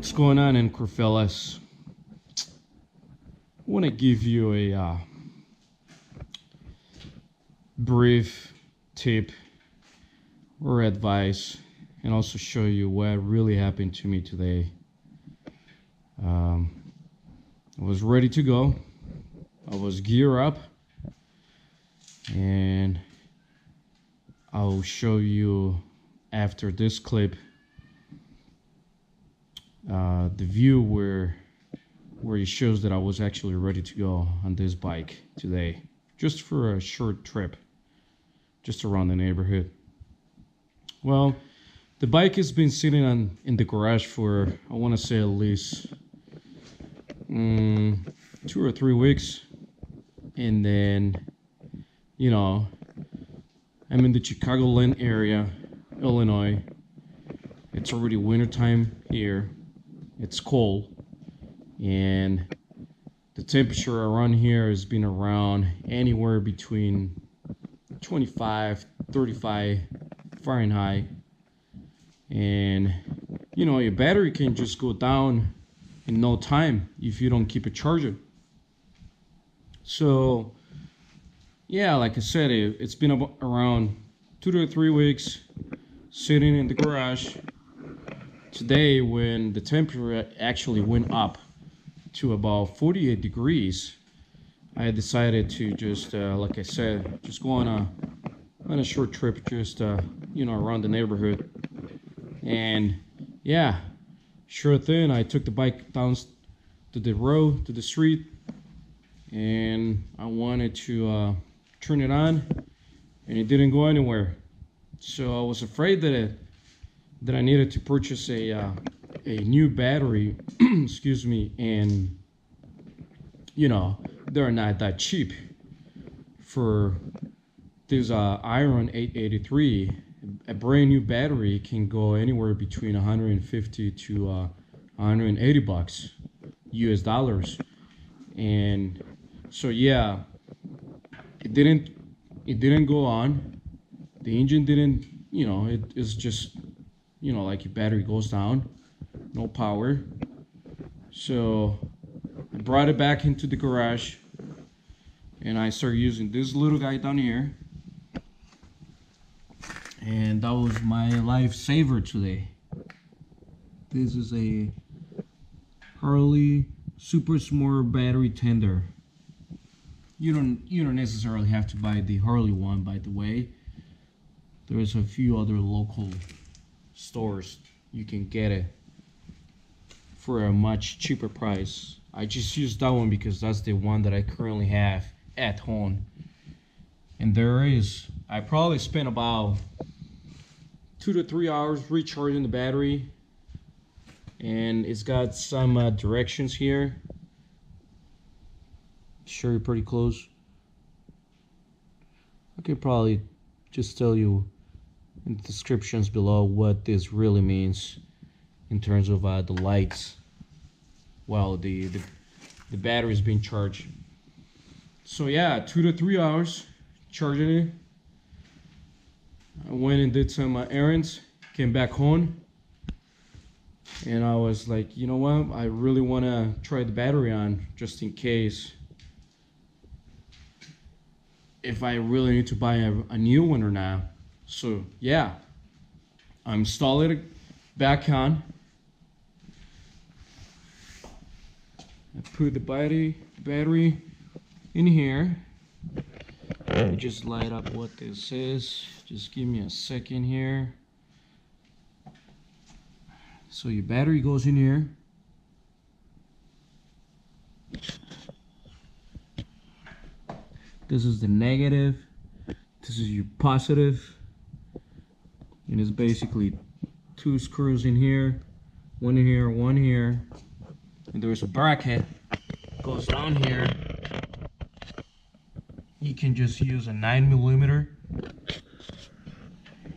What's going on, ANTCORE fellas? I want to give you a brief tip or advice, and also show you what really happened to me today. I was ready to go. I was geared up, and I'll show you after this clip the view where it shows that I was actually ready to go on this bike today, just for a short trip, just around the neighborhood. Well, the bike has been sitting in the garage for, I want to say, at least 2 or 3 weeks. And then, you know, I'm in the Chicagoland area, Illinois. It's already wintertime here. It's cold, and the temperature around here has been around anywhere between 25, 35 Fahrenheit. And you know, your battery can just go down in no time if you don't keep it charging. So yeah, like I said, it's been around 2 to 3 weeks sitting in the garage. Today, when the temperature actually went up to about 48 degrees, I decided to just, like I said, just go on a short trip, just you know, around the neighborhood. And yeah, sure thing, I took the bike down to the road, to the street, and I wanted to turn it on, and it didn't go anywhere. So I was afraid that I needed to purchase a new battery, excuse me, and you know, they're not that cheap. For this Iron 883, a brand new battery can go anywhere between 150 to 180 bucks US dollars. And so yeah, it didn't go on. The engine didn't, you know, it's just, you know, like your battery goes down, no power. So I brought it back into the garage, and I started using this little guy down here, and that was my lifesaver today. This is a Harley Super Smart battery tender. You don't necessarily have to buy the Harley one, by the way. There's a few other local stores you can get it for a much cheaper price. I just used that one because that's the one that I currently have at home. And I probably spent about 2 to 3 hours recharging the battery, and it's got some directions here. Show you pretty close. I could probably just tell you in the descriptions below what this really means in terms of the lights while the battery is being charged. So yeah, 2 to 3 hours charging it. I went and did some errands, came back home, and I was like, you know what, I really want to try the battery on, just in case if I really need to buy a new one or not. So yeah, I installed it back on. I put the battery in here. Let me just light up what this is. Just give me a second here. So your battery goes in here. This is the negative. This is your positive. And it's basically 2 screws in here, one here, one here, and there's a bracket goes down here. You can just use a 9mm.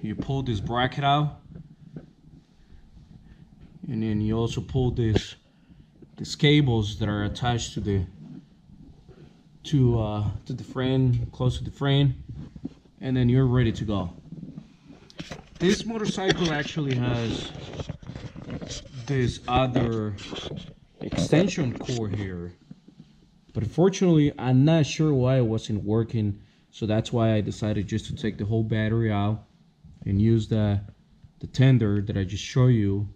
You pull this bracket out, and then you also pull these cables that are attached to the frame, close to the frame, and then you're ready to go. This motorcycle actually has have this other extension cord here, but unfortunately I'm not sure why it wasn't working, so that's why I decided just to take the whole battery out and use the tender that I just showed you,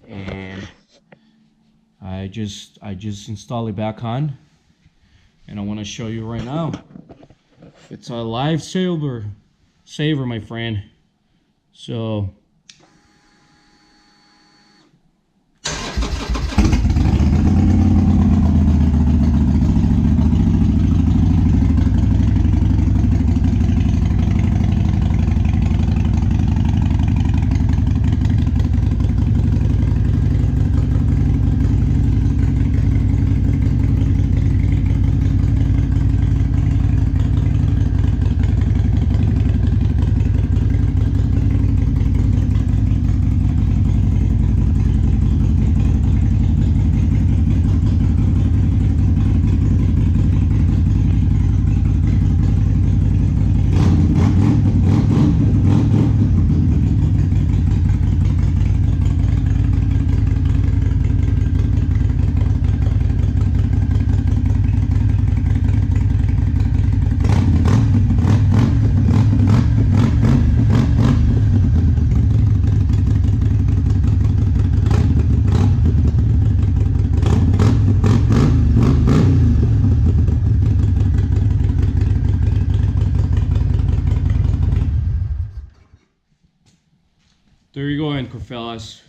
and I just install it back on, and I want to show you right now. It's a lifesaver, my friend. So there you go, ANTCORE fellas.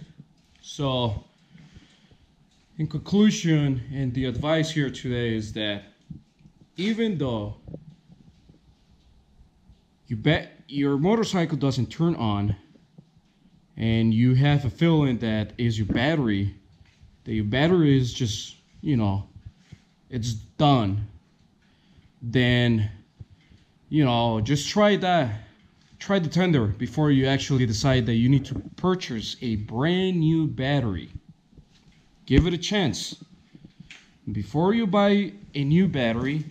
So in conclusion, and the advice here today is that even though your motorcycle doesn't turn on and you have a feeling that is your battery, that your battery is just, you know, it's done, then, you know, just try the tender before you actually decide that you need to purchase a brand new battery. Give it a chance. Before you buy a new battery,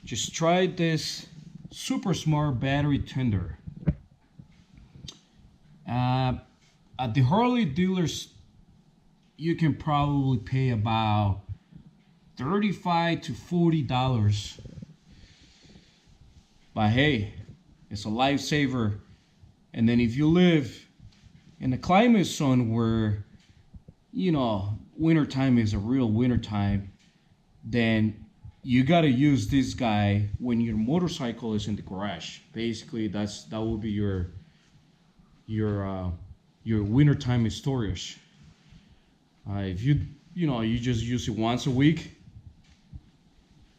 just try this super smart battery tender. At the Harley dealers, you can probably pay about $35 to $40. But hey, it's a lifesaver. And then if you live in a climate zone where, you know, wintertime is a real wintertime, then you gotta use this guy when your motorcycle is in the garage. Basically, that will be your wintertime storage. If you just use it once a week,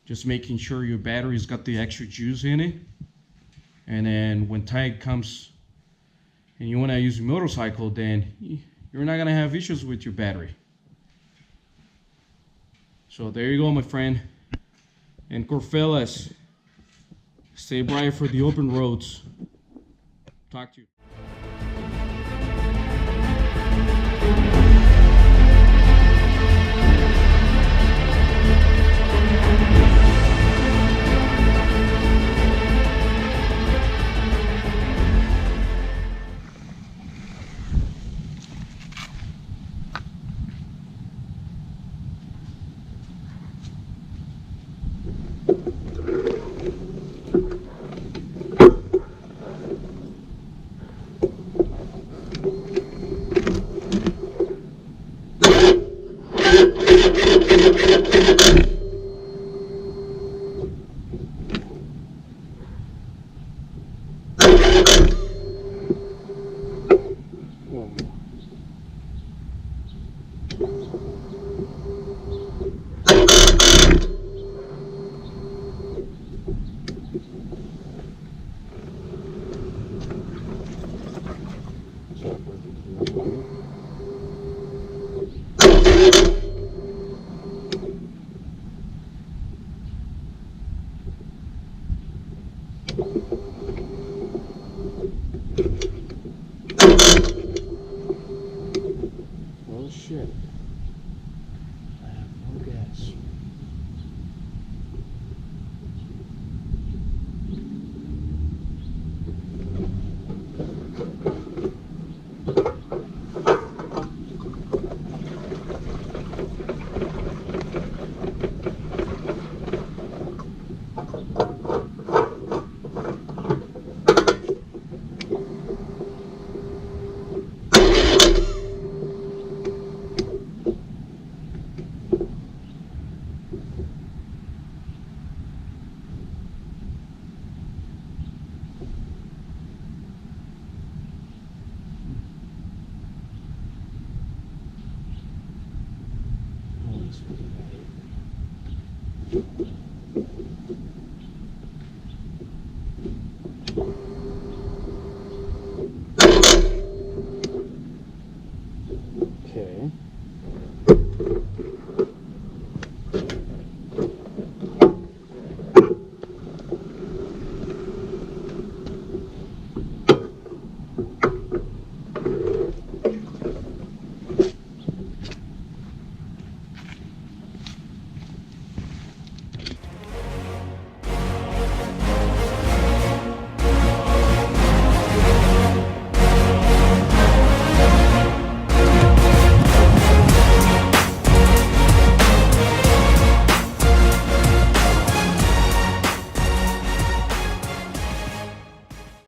just making sure your battery's got the extra juice in it, and then when time comes and you want to use your motorcycle, then you're not gonna have issues with your battery. So there you go, my friend. ANTCORE fellas, stay bright for the open roads. Talk to you. Oh, this one.